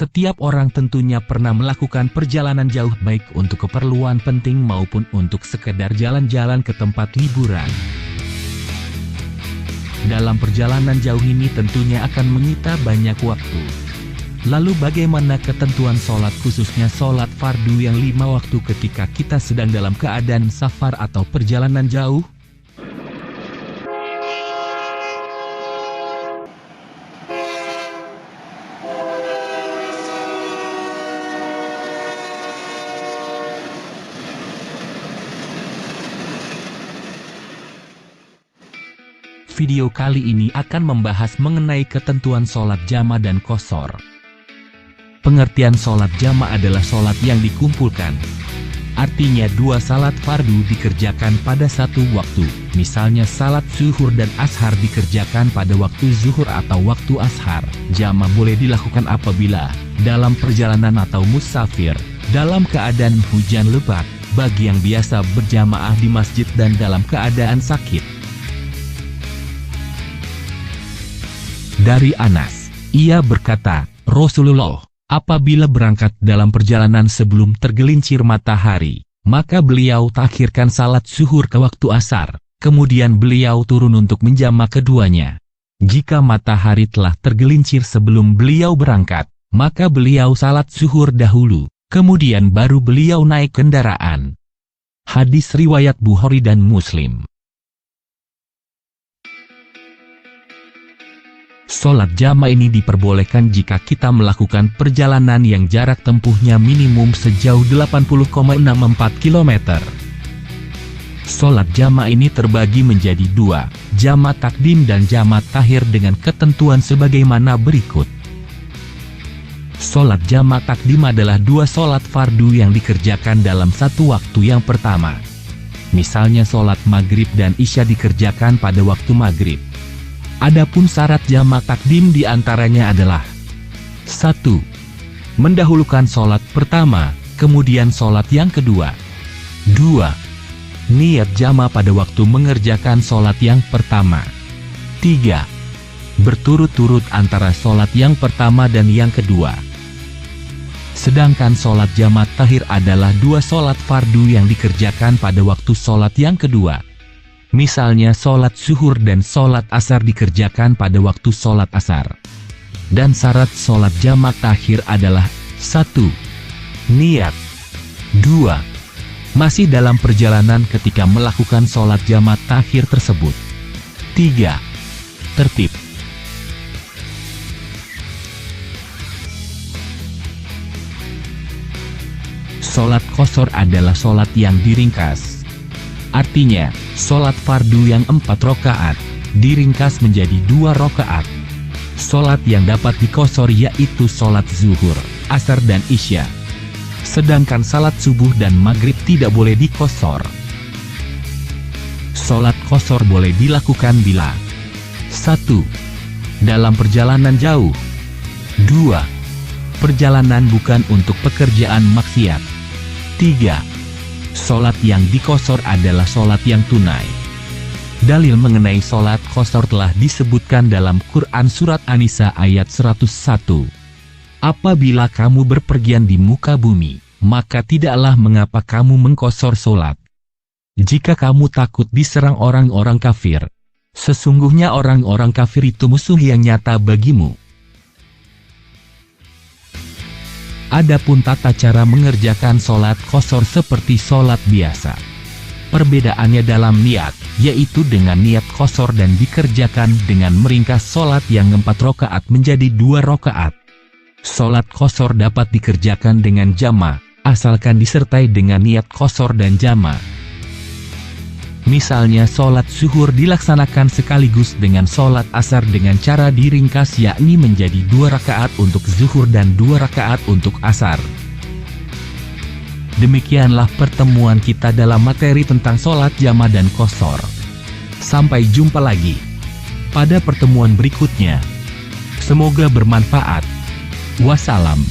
Setiap orang tentunya pernah melakukan perjalanan jauh baik untuk keperluan penting maupun untuk sekedar jalan-jalan ke tempat liburan. Dalam perjalanan jauh ini tentunya akan menyita banyak waktu. Lalu bagaimana ketentuan sholat khususnya sholat fardu yang 5 waktu ketika kita sedang dalam keadaan safar atau perjalanan jauh? Video kali ini akan membahas mengenai ketentuan sholat jama dan qashar. Pengertian sholat jama adalah sholat yang dikumpulkan. Artinya dua salat fardu dikerjakan pada satu waktu. Misalnya salat zuhur dan ashar dikerjakan pada waktu zuhur atau waktu ashar. Jama boleh dilakukan apabila dalam perjalanan atau musafir, dalam keadaan hujan lebat, bagi yang biasa berjamaah di masjid dan dalam keadaan sakit. Dari Anas, ia berkata, Rasulullah, apabila berangkat dalam perjalanan sebelum tergelincir matahari, maka beliau takhirkan salat zuhur ke waktu asar, kemudian beliau turun untuk menjama keduanya. Jika matahari telah tergelincir sebelum beliau berangkat, maka beliau salat zuhur dahulu, kemudian baru beliau naik kendaraan. Hadis riwayat Bukhari dan Muslim. Sholat jama ini diperbolehkan jika kita melakukan perjalanan yang jarak tempuhnya minimum sejauh 80,64 km. Sholat jama ini terbagi menjadi dua, jama takdim dan jama takhir dengan ketentuan sebagaimana berikut. Sholat jama takdim adalah dua sholat fardu yang dikerjakan dalam satu waktu yang pertama. Misalnya sholat maghrib dan isya dikerjakan pada waktu maghrib. Adapun syarat jama takdim diantaranya adalah 1. Mendahulukan sholat pertama, kemudian sholat yang kedua. 2. Niat jama pada waktu mengerjakan sholat yang pertama. 3. Berturut-turut antara sholat yang pertama dan yang kedua. Sedangkan sholat jama takhir adalah dua sholat fardu yang dikerjakan pada waktu sholat yang kedua. Misalnya sholat zuhur dan sholat asar dikerjakan pada waktu sholat asar. Dan syarat sholat jama takhir adalah 1. Niat. 2. Masih dalam perjalanan ketika melakukan sholat jama takhir tersebut. 3. Tertib. Sholat qashar adalah sholat yang diringkas. Artinya, sholat fardu yang 4 rakaat, diringkas menjadi 2 rakaat. Sholat yang dapat diqashar yaitu sholat zuhur, asar dan isya. Sedangkan salat subuh dan maghrib tidak boleh diqashar. Sholat qashar boleh dilakukan bila 1. Dalam perjalanan jauh. 2. Perjalanan bukan untuk pekerjaan maksiat. 3. Sholat yang diqashar adalah sholat yang tunai. Dalil mengenai sholat qashar telah disebutkan dalam Quran Surat An-Nisa ayat 101. Apabila kamu berpergian di muka bumi, maka tidaklah mengapa kamu mengqashar sholat. Jika kamu takut diserang orang-orang kafir, sesungguhnya orang-orang kafir itu musuh yang nyata bagimu. Adapun tata cara mengerjakan sholat qashar seperti sholat biasa. Perbedaannya dalam niat, yaitu dengan niat qashar dan dikerjakan dengan meringkas sholat yang 4 rakaat menjadi 2 rakaat. Sholat qashar dapat dikerjakan dengan jama, asalkan disertai dengan niat qashar dan jama. Misalnya sholat zuhur dilaksanakan sekaligus dengan sholat asar dengan cara diringkas yakni menjadi 2 rakaat untuk zuhur dan 2 rakaat untuk asar. Demikianlah pertemuan kita dalam materi tentang sholat jama dan qashar. Sampai jumpa lagi pada pertemuan berikutnya. Semoga bermanfaat. Wassalam.